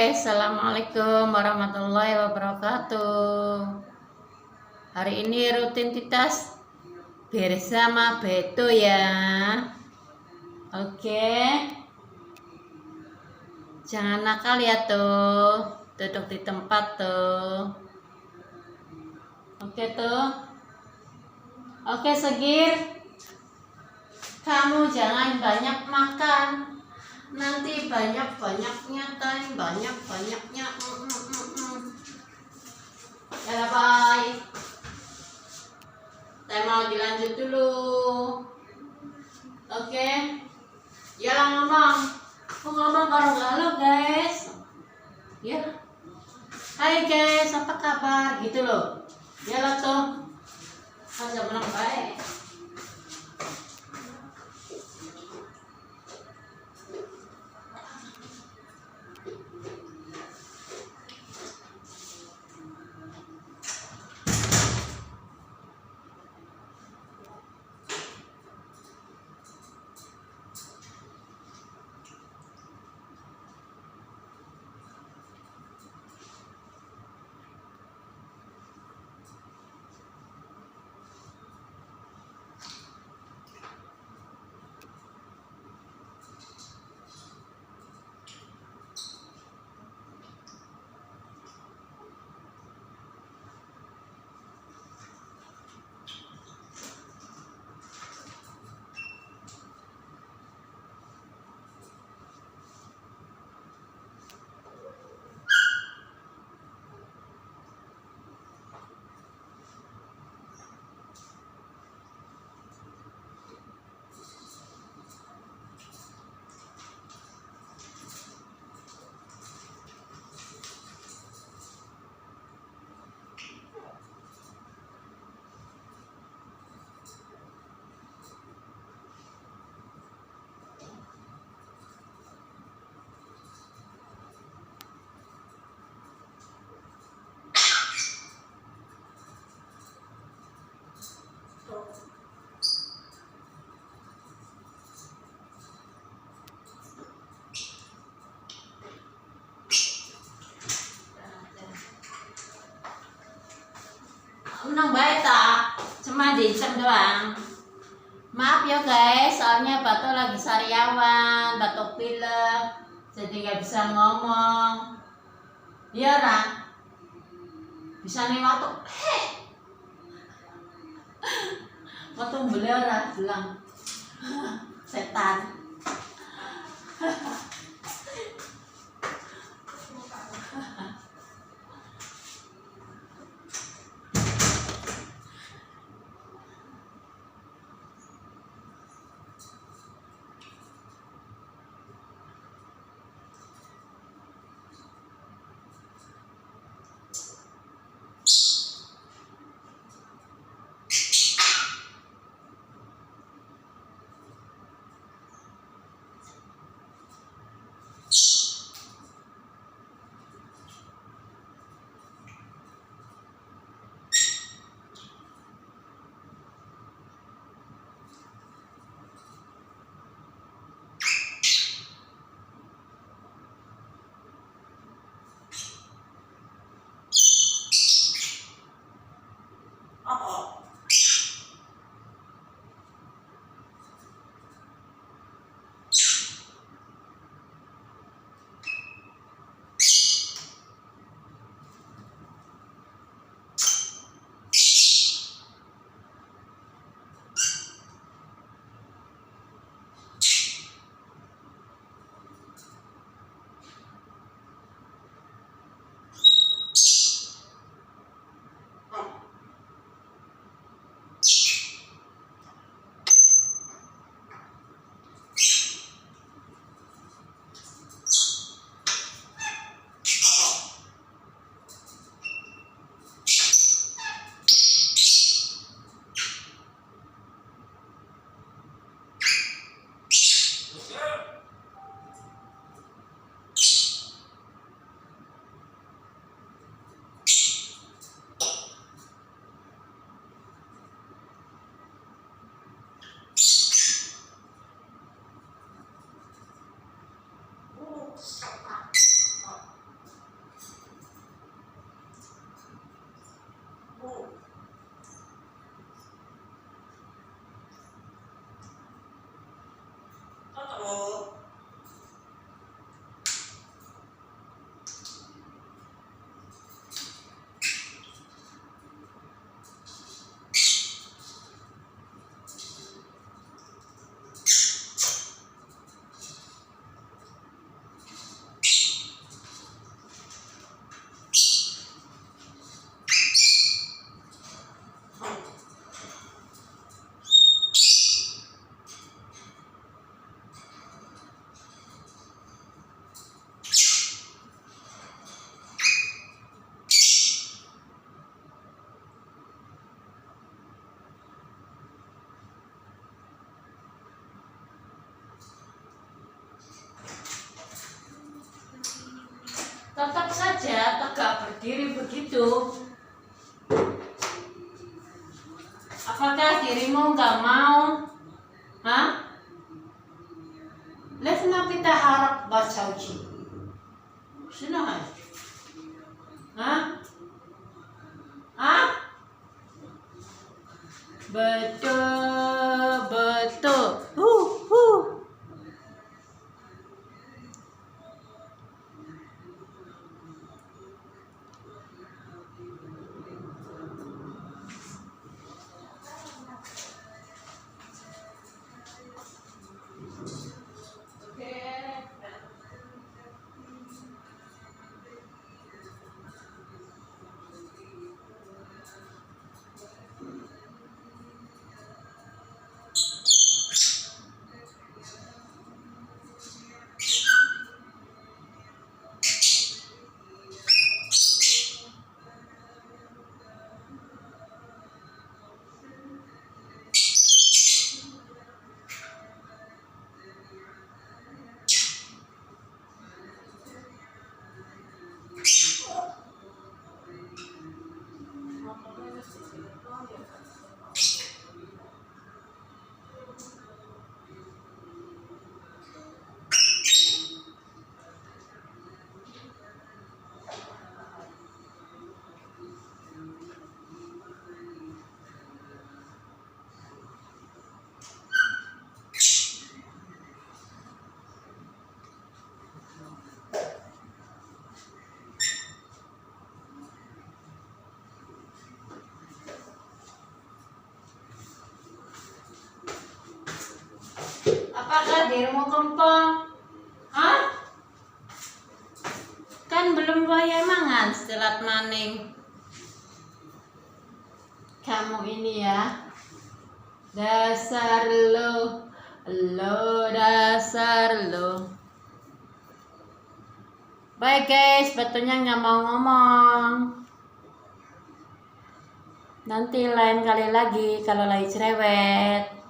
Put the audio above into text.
guys, assalamualaikum warahmatullahi wabarakatuh. Hari ini rutinitas bersama Beto ya. Oke, jangan nakal ya tuh, duduk di tempat tuh. Oke tuh, oke Segir, kamu jangan banyak makan. Nanti banyak-banyaknya time, banyak-banyaknya Ya bye. Saya mau dilanjut dulu. Oke. Ya ngomong. Aku ngomong baru halo guys. Ya. Hai guys, apa kabar? Gitu loh. Ya lah tuh. Aja menang baik. Menang baik tak? Cuma dicem doang. Maaf ya guys, soalnya Bato lagi sariawan, batuk pilek, jadi nggak bisa ngomong. Iya Ra, bisa nih batuk. Waktu beliau Ra bilang setan. Tetap saja tegak berdiri begitu. Apakah dirimu nggak mau? Hah? Lefna pita harap bacauci. Sinahan. Hah? Hah? Betul, betul. Huh. Apakah dirimu kempeng? Hah? Kan belum waya mangan setelah maning. Kamu ini ya, dasar lo dasar lo. Baik guys, batunya nggak mau ngomong. Nanti lain kali lagi kalau lagi cerewet.